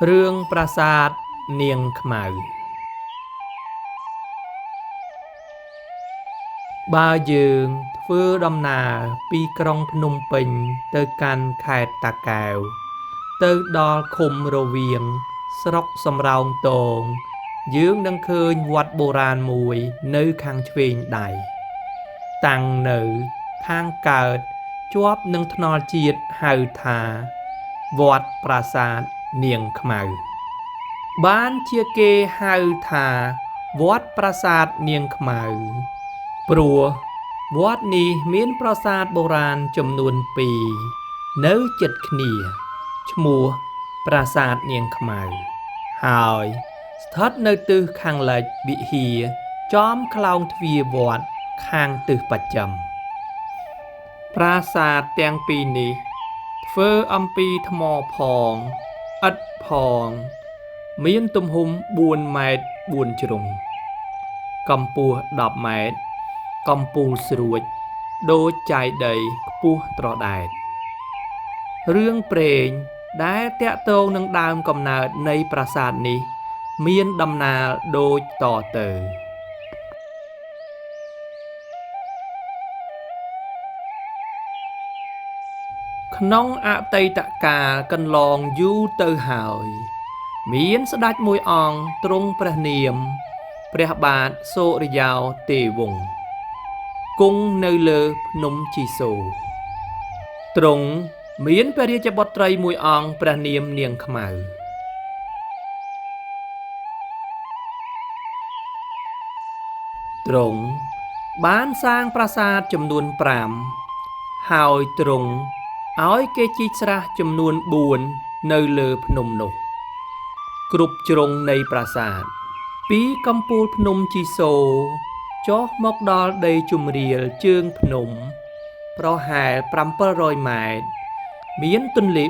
រឿងប្រាសាទនាងខ្មៅបើយើងធ្វើដំណើរពីក្រុងភ្នំពេញទៅកាន់ខេត្តតាកែវទៅដល់ឃុំរវៀងស្រុកសំរោងទងយើងនឹងឃើញវត្តបុរាណមួយនៅខាងឆ្វេងដៃតាំងនៅខាងកើតជាប់នឹងថ្នល់ជាតិហៅថាវត្តប្រាសាទនាងខ្មៅបានជាគេហៅថាវត្តប្រាសាទនាងខ្មៅព្រោះវត្តនេះមានប្រាសាទបុរាណចំនួន2នៅជិតគ្នាឈ្មោះប្រាសាទនាងខ្មៅហើយស្ថិតនៅទិសខាងលិចវិហារចំខ្លោងទ្វារវត្តខាងទិសបស្ចិមប្រាសាទទាំងពីរនេះធ្វើអំពីថ្មផងឥដ្ឋផងមានទំហំ4ម៉ែត្រ4ជ្រុងកម្ពស់10ម៉ែត្រកំពូលស្រួចដូចចាយដីខ្ពស់ត្រដែតរឿងព្រេងដែលតាក់ទងនឹងដើមកំណើតនៃប្រាសាទនេះមានដំណាលដូចតទៅក្នុងអតីតកាលកន្លងយូរទៅហើយមានស្ដេចមួយអង្គទ្រង់ព្រះនាមព្រះបាទសូរ្យោទេវវង្សគង់នៅលើភ្នំជីសូរទ្រង់មានព្រះរាជបុត្រីមួយអង្គព្រះនាមនាងខ្មៅទ្រង់បានសាងប្រាសាទចំនួន5ហើយទ្រង់ឲ្យគេជីកស្រះចំនួន4នៅលើភ្នំនោះគ្រប់ជ្រុងនៃប្រាសាទពីកំពូលភ្នំជីសូរចុះមកដល់ដីជម្រាលជើងភ្នំប្រហែល700ម៉ែត្រមានទន្លេ4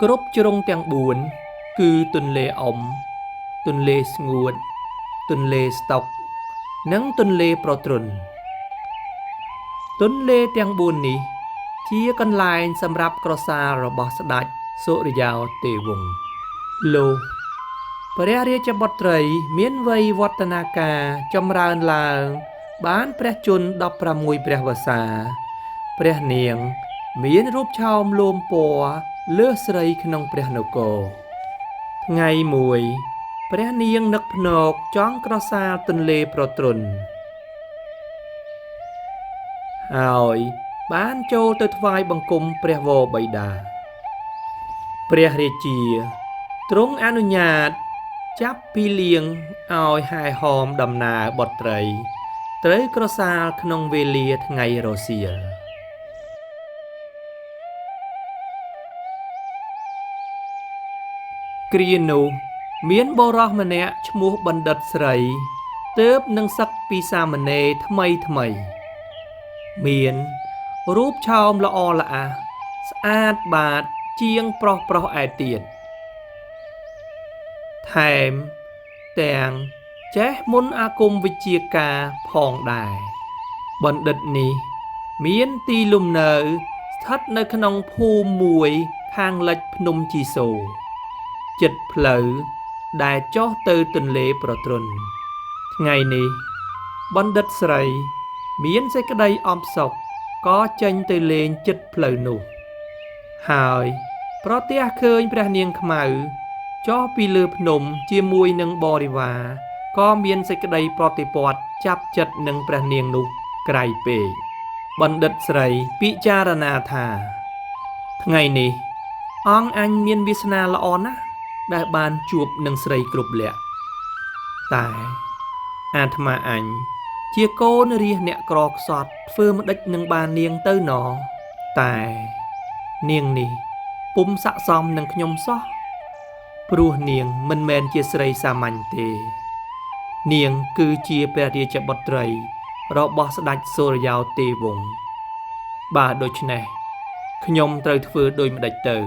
គ្រប់ជ្រុងទាំង4គឺទន្លេអ៊ុំទន្លេស្ងួតទន្លេស្តុកនិងទន្លេប្រទ្រុនទន្លេទាំង4នេះជាកន្លែងសម្រាប់ក្រសាលរបស់ស្ដេចសូរ្យោទេវវង្សលោកព្រះរាជបុត្រីមានវ័យវឌ្ឍនាការចម្រើនឡើងបានព្រះជន្ម16ព្រះវស្សាព្រះនាងមានរូបឆោមលោមពណ៌លើសស្រីក្នុងព្រះនគរថ្ងៃមួយព្រះនាងនឹកភ្នែកចង់ក្រសាលទន្លេប្រទ្រុនហើយបានចូលទៅថ្វាយបង្គំព្រះវរបិតាព្រះរាជាទ្រង់អនុញ្ញាតចាប់ពីលៀងឲ្យហែហោមដំណើរបុត្រីត្រូវក្រសាលក្នុងវេលាថ្ងៃរសៀលគ្រានោះមានបុរសម្នាក់ឈ្មោះបណ្ឌិតស្រីទើបនឹងសឹកពីសាមណេរថ្មីមានរូបឆោមល្អល្អះស្អាតបាតជាងប្រុសឯទៀតថែមទាំងចេះមន្តអាគមវិជ្ជាការផងដែរបណ្ឌិតនេះមានទីលំនៅស្ថិតនៅក្នុងភូមិមួយខាងលិចភ្នំជីសូរជិតផ្លូវដែលចុះទៅទន្លេប្រទ្រុនថ្ងៃនេះបណ្ឌិតស្រីមានសេចក្តីអផ្សុកក៏ចេញទៅលេងជិតផ្លូវនោះហើយប្រទះឃើញព្រះនាងខ្មៅចុះពីលើភ្នំជាមួយនឹងបរិវារក៏មានសេចក្តីប្រតិព័ទ្ធចាប់ចិត្តនឹងព្រះនាងនោះក្រៃពេកបណ្ឌិតស្រីពិចារណាថាថ្ងៃនេះអង្គអញមានវាសនាល្អណាស់ដែលបានជួបនឹងស្រីគ្រប់លក្ខតែអាត្មាអញជាកូនរាស្ត្រអ្នកក្រខ្សត់ធ្វើមិនដេចនឹងបាននាងទៅណតែនាងនេះពុំស័ក្តិសមនឹងខ្ញុំសោះព្រោះនាងមិនមែនជាស្រីសាមញ្ញទេនាងគឺជាព្រះរាជបុត្រីរបស់ស្ដេចសូរ្យោទេវវង្សបើដូច្នេះខ្ញុំត្រូវធ្វើដូចម្ដេចទៅ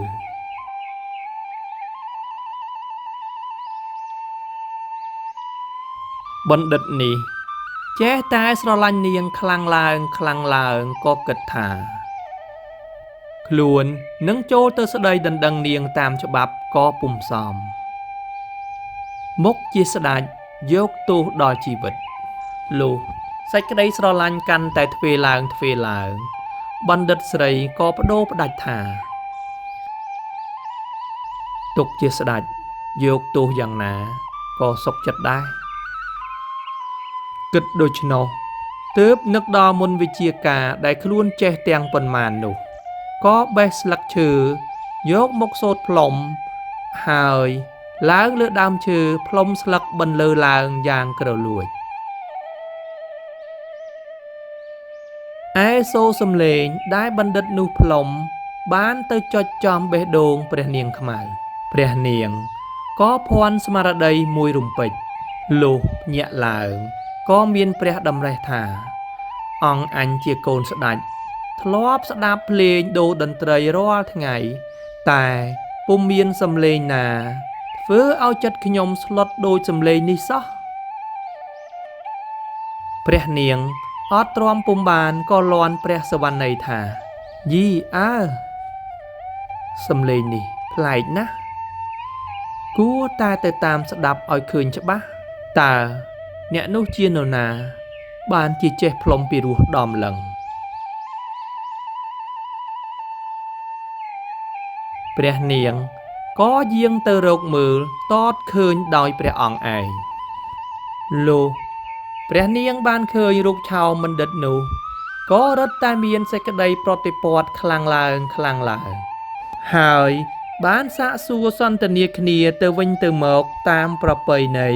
បណ្ឌិតនេះចេះតែស្រឡាញ់នាងខ្លាំងឡើងក៏គិតថា ខ្លួននឹងចូលទៅស្ដីដណ្ដឹងនាងតាមច្បាប់ក៏ពុំសមមុខជាស្ដេចយកទោសដល់ជីវិតលុះសេចក្តីស្រឡាញ់កាន់តែទ្វេឡើងបណ្ឌិតស្រីក៏បដូរផ្ដាច់ថាទុកជាស្ដេចយកទោសយ៉ាងណាក៏សុខចិត្តដែរគិតដូច្នោះទើបនឹកដល់មុនវិជាការដែលខ្លួនចេះទាំងប៉ុន្មាននោះក៏បេះស្លឹកឈើយកមកសូត្រផ្លុំហើយឡើងលើដើមឈើផ្លុំស្លឹកបន្លឺឡើងយ៉ាងក្រលួចឯសូរសំឡេងដែលបណ្ឌិតនោះផ្លុំបានទៅចុចចំបេះដូងព្រះនាងខ្មៅព្រះនាងក៏ភ័ន្តស្មារតីមួយរំពេចលុះញាក់ឡើងក៏មានព្រះតម្រេះថាអង្គអញជាកូនស្ដេចធ្លាប់ស្ដាប់ភ្លេងដូរតន្ត្រីរាល់ថ្ងៃតែពុំមានសំឡេងណាធ្វើឲ្យចិត្តខ្ញុំស្លុតដូចសំឡេងនេះសោះព្រះនាងអត់ទ្រាំពុំបានក៏លាន់ព្រះសវណ្ណីថាយីអើសំឡេងនេះប្លែកណាស់គួរតែទៅតាមស្ដាប់ឲ្យឃើញច្បាស់តើអ្នកនោះជានរណាបានជាចេះផ្លុំពីរោះដំឡឹងព្រះនាងក៏យាងទៅរកមើលតតឃើញដោយព្រះអង្គឯងលុះព្រះនាងបានឃើញរូបឆោមបណ្ឌិតនោះក៏រត់តែមានសេចក្តីប្រតិព័ទ្ធខ្លាំងឡើងហើយបានសាកសួរសន្ទនាគ្នាទៅវិញទៅមកតាមប្រពៃណី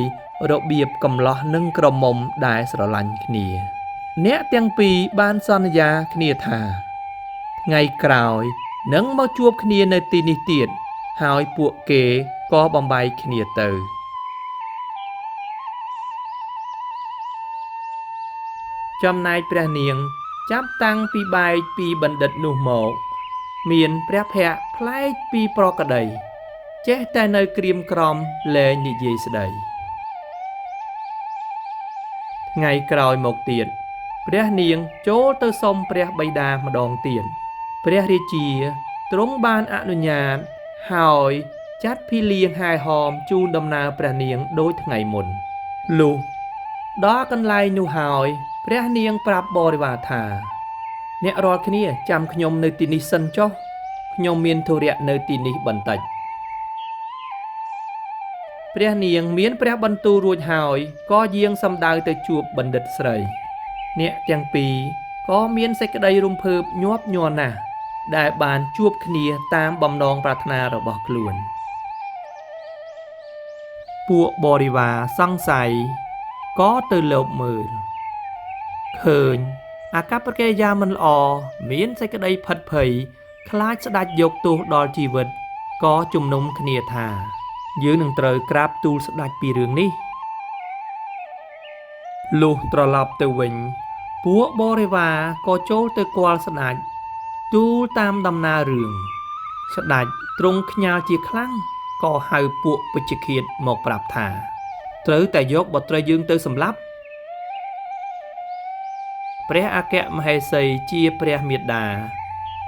របៀបកំឡោះនិងក្រមុំដែលស្រឡាញ់គ្នាអ្នកទាំងពីរបានសន្យាគ្នាថាថ្ងៃក្រោយនឹងមកជួបគ្នានៅទីនេះទៀតហើយពួកគេក៏បំបែកគ្នាទៅចំណែកព្រះនាងចាប់តាំងពីបែកពីបណ្ឌិតនោះមកមានព្រះភ័ក្ត្រប្លែកពីប្រក្តីចេះតែនៅក្រៀមក្រំលែងនិយាយស្ដីថ្ងៃក្រោយមកទៀតព្រះនាងចូលទៅសុំព្រះបិតាម្ដងទៀតព្រះរាជាទ្រង់បានអនុញ្ញាតហើយចាត់ភីលៀងហែហោមជូនដំណើរព្រះនាងដូចថ្ងៃមុនលុះដល់កន្លែងនោះហើយព្រះនាងប្រាប់បរិវារថាអ្នករាល់គ្នាចាំខ្ញុំនៅទីនេះសិនចុះខ្ញុំមានធុរៈនៅទីនេះបន្តិចព្រះនាងមានព្រះបន្ទូលរួចហើយក៏យាងសំដៅទៅជួបបណ្ឌិតស្រីអ្នកទាំងពីរក៏មានសេចក្តីរំភើបញាប់ញ័រណាស់ដែលបានជួបគ្នាតាមបំណងប្រាថ្នារបស់ខ្លួនពួកបរិវារសង្ស័យក៏ទៅលបមើលឃើញអាកប្បកិរិយាមិនល្អមានសេចក្តីផិតភ័យខ្លាចស្ដេចយកទោសដល់ជីវិតក៏ជំនុំគ្នាថាយើងនឹងត្រូវក្រាបទូលស្ដេចពីរឿងនេះលុះត្រឡប់ទៅវិញពួកបរិវារក៏ចូលទៅគាល់ស្ដេចទូលតាមដំណើររឿងស្ដេចទ្រង់ខ្ញាល់ជាខ្លាំងក៏ហៅពួកពេជ្ឈឃាតមកប្រាប់ថាត្រូវតែយកបុត្រីយើងទៅសម្លាប់ព្រះអគ្គមហេសីជាព្រះមេដា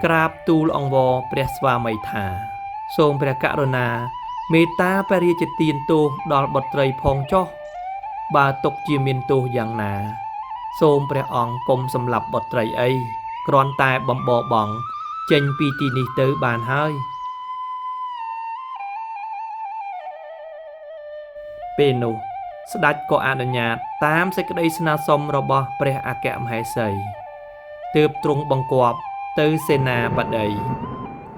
ក្រាបទូលអង្វរព្រះស្វាមីថាសូមព្រះករុណាមេត្តាបរិយាទានទោសដល់បុត្រីផងចុះបើទុកជាមានទោសយ៉ាងណាសូមព្រះអង្គកុំសម្លាប់បុត្រីអីគ្រាន់តែបំបរបង់ចេញពីទីនេះទៅបានហើយពេលនោះស្ដេចក៏អនុញ្ញាតតាមសេចក្តីស្នើសុំរបស់ព្រះអគ្គមហេសីទើបទ្រង់បង្គាប់ទៅសេនាបតី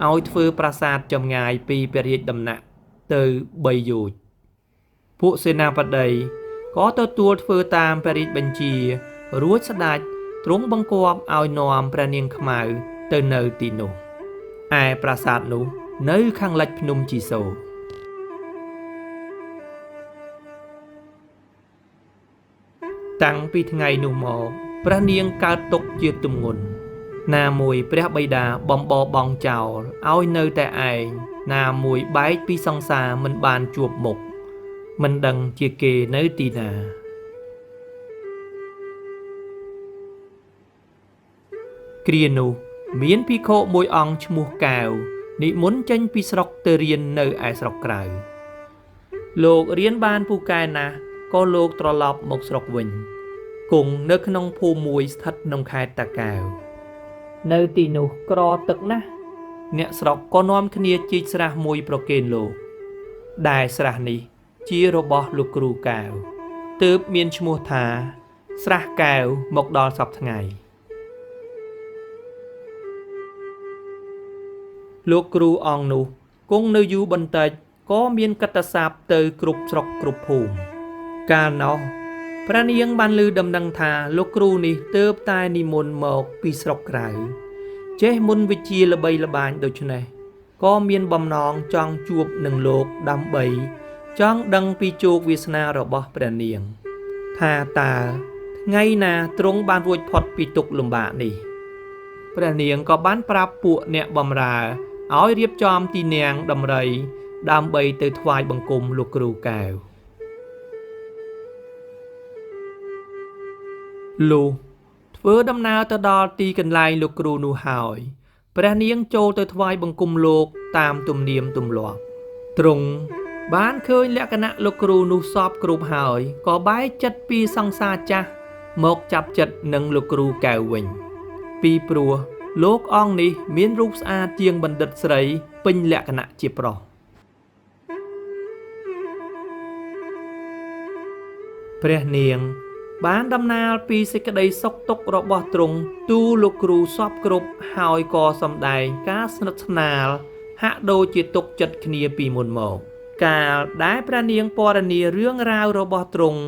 ឲ្យធ្វើប្រាសាទចម្ងាយពីព្រះរាជដំណាក់ទៅ3យោជន៍ពួកសេនាបតីក៏ទទួលធ្វើតាមព្រះរាជបញ្ជារួចស្ដេចទ្រង់បង្គាប់ឲ្យនាំព្រះនាងខ្មៅទៅនៅទីនោះឯប្រាសាទនោះនៅខាងលិចភ្នំជីសូរតាំងពីថ្ងៃនោះមកព្រះនាងកើតទុក្ខជាទម្ងន់ណាមួយព្រះបិតាបំបរបង់ចោលឲ្យនៅតែឯងណាមួយបែកពីសង្សារមិនបានជួបមុខមិនដឹងជាគេនៅទីណាគ្រានោះ មានភិក្ខុមួយអង្គឈ្មោះកែវនិមន្តចេញពីស្រុកទៅរៀននៅឯស្រុកក្រៅលោករៀនបានពូកែណាស់ក៏លោកត្រឡប់មកស្រុកវិញគង់នៅក្នុងភូមិមួយស្ថិតក្នុងខេត្តតាកែវនៅទីនោះក្រទឹកណាស់អ្នកស្រុកក៏នាំគ្នាជីកស្រះមួយប្រគេនលោកដែលស្រះនេះជារបស់លោកគ្រូកែវទើបមានឈ្មោះថាស្រះកែវមកដល់សព្វថ្ងៃលោកគ្រូអង្គនោះគង់នៅយូរបន្តិចក៏មានកិត្តិស័ព្ទទៅគ្រប់ស្រុកគ្រប់ភូមិកាលនោះព្រះនាងបានឮដំណឹងថាលោកគ្រូនេះទើបតែនិមន្តមកពីស្រុកក្រៅចេះមុនវិជ្ជាល្បីល្បាញដូច្នេះក៏មានបំណងចង់ជួបនឹងលោកដើម្បីចង់ដឹងពីជោគវាសនារបស់ព្រះនាងថាតើថ្ងៃណាទ្រង់បានរួចផុតពីទុក្ខលំបាកនេះព្រះនាងក៏បានប្រាប់ពួកអ្នកបម្រើឲ្យរៀបចំទីនាងដំរីដើម្បីទៅថ្វាយបង្គំលោកគ្រូកែវលុះធ្វើដំណើរទៅដល់ទីកន្លែងលោកគ្រូនោះហើយព្រះនាងចូលទៅថ្វាយបង្គំលោកតាមទំនៀមទម្លាប់ទ្រង់បានឃើញលក្ខណៈលោកគ្រូនោះសពគ្រប់ហើយក៏បែកចិត្តពីសង្សារចាស់មកចាប់ចិត្តនឹងលោកគ្រូកែវវិញពីព្រោះលោកអង្គនេះមានរូបស្អាតជាងបណ្ឌិតស្រីពេញលក្ខណៈជាប្រុសព្រះនាងបានដំណាលពីសេចក្តីសុខទុក្ខរបស់ទ្រង់ទូលលោកគ្រូសពគ្រប់ហើយក៏សម្ដែងការស្និទ្ធស្នាលហាក់ដូចជាទុកចិត្តគ្នាពីមុនមកកាលដែលព្រះនាងពណ៌នារឿងរ៉ាវរបស់ទ្រង់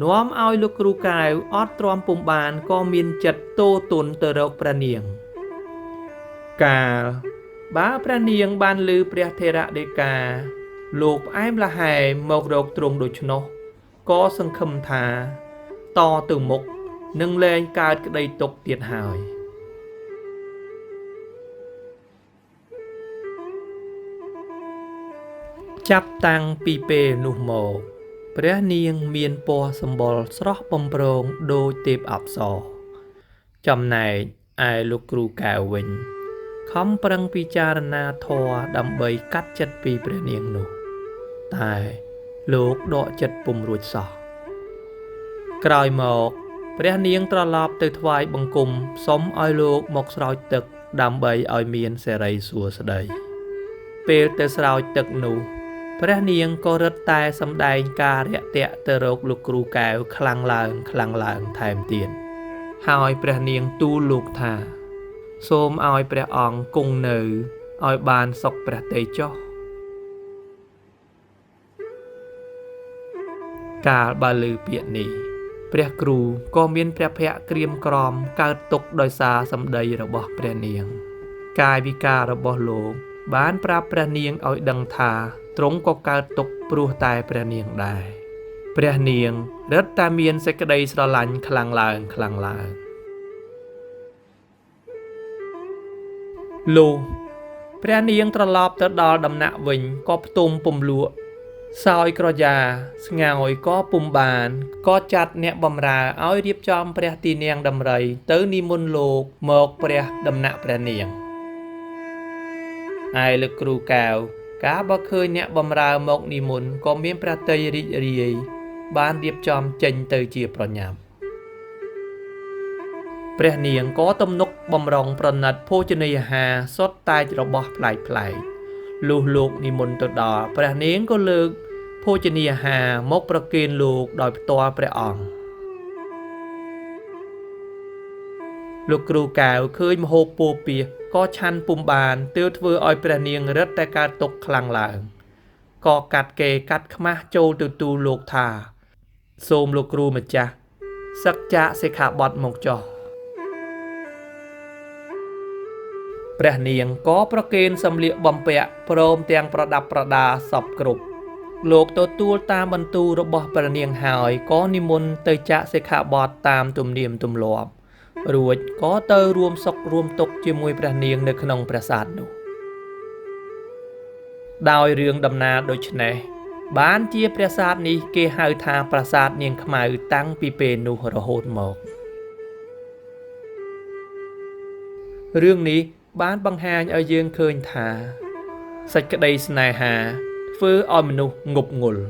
នាំឲ្យលោកគ្រូកែវអត់ទ្រាំពុំបានក៏មានចិត្តទោទន់ទៅរកព្រះនាងកាលបើព្រះនាងបានឮព្រះថេរដីកាលោកផ្អែមល្ហែមមករកទ្រង់ដូច្នោះក៏សង្ឃឹមថាតទៅមុខនឹងលែងកើតក្តីទុក្ខទៀតហើយចាប់តាំងពីពេលនោះមកព្រះនាងមានពណ៌សម្បុរស្រស់បំព្រងដូចទេពអប្សរចំណែកឯលោកគ្រូកែវវិញខំប្រឹងពិចារណាធម៌ដើម្បីកាត់ចិត្តពីព្រះនាងនោះតែលោកដកចិត្តពុំរួចសោះក្រោយមកព្រះនាងត្រឡប់ទៅថ្វាយបង្គំសុំឲ្យលោកមកស្រោចទឹកដើម្បីឲ្យមានសិរីសួស្តីពេលទៅស្រោចទឹកនោះព្រះនាងក៏រឹតតែសម្ដែងការរាក់ទាក់ទៅរកលោកគ្រូកែវខ្លាំងឡើងថែមទៀតហើយព្រះនាងទូលលោកថាសូមឲ្យព្រះអង្គគង់នៅឲ្យបានសុខព្រះទ័យចុះកាលបើឮពាក្យនេះព្រះគ្រូក៏មានព្រះភ័ក្ត្រក្រៀមក្រំកើតទុក្ខដោយសារសម្ដីរបស់ព្រះនាងកាយវិការរបស់លោកបានប្រាប់ព្រះនាងឲ្យដឹងថាទ្រង់ក៏កើតទុក្ខព្រោះតែព្រះនាងដែរព្រះនាងរឹតតែមានសេចក្តីស្រឡាញ់ខ្លាំងឡើងលុះព្រះនាងត្រឡប់ទៅដល់ដំណាក់វិញក៏ផ្ទុំពុំលក់សោយក្រយ៉ាស្ងោយក៏ពុំបានក៏ចាត់អ្នកបម្រើឲ្យរៀបចំព្រះទីនាងដំរីទៅនិមន្តលោកមកព្រះដំណាក់ព្រះនាងឯលោកគ្រូកែវកាលបើឃើញអ្នកបម្រើមកនិមន្តក៏មានព្រះទ័យរីករាយបានរៀបចំចេញទៅជាប្រញាប់ព្រះនាងក៏ទំនុកបំរុងប្រណិតភោជនីយអាហារសុទ្ធតែរបស់ប្លែកលុះលោកនិមន្តទៅដល់ព្រះនាងក៏លើកភោជនីយអាហារមកប្រគេនលោកដោយផ្ទាល់ព្រះអង្គលោកគ្រូកែវឃើញម្ហូបពោពាសក៏ឆាន់ពុំបានទើបធ្វើឲ្យព្រះនាងរឹតតែកើតទុក្ខខ្លាំងឡើងក៏កាត់ខ្មាស់ចូលទៅទូលលោកថាសូមលោកគ្រូម្ចាស់សឹកចាកសិក្ខាបទមកចុះព្រះនាងក៏ប្រគេនសម្លៀកបំពាក់ព្រមទាំងប្រដាប់ប្រដាសពគ្រប់លោកទទួលតាមបន្ទូលរបស់ព្រះនាងហើយក៏និមន្តទៅចាកសិក្ខាបទតាមទំនៀមទម្លាប់រួចក៏ទៅរួមសុខរួមទុក្ខជាមួយព្រះនាងនៅក្នុងប្រាសាទនោះដោយរឿងដំណើរដូចនេះបានជាប្រាសាទនេះគេហៅថាប្រាសាទនាងខ្មៅតាំងពីពេលនោះរហូតមក រឿងនេះបានបង្ហាញឲ្យយើងឃើញថាសេចក្តីស្នេហាធ្វើឲ្យមនុស្សងប់ងល់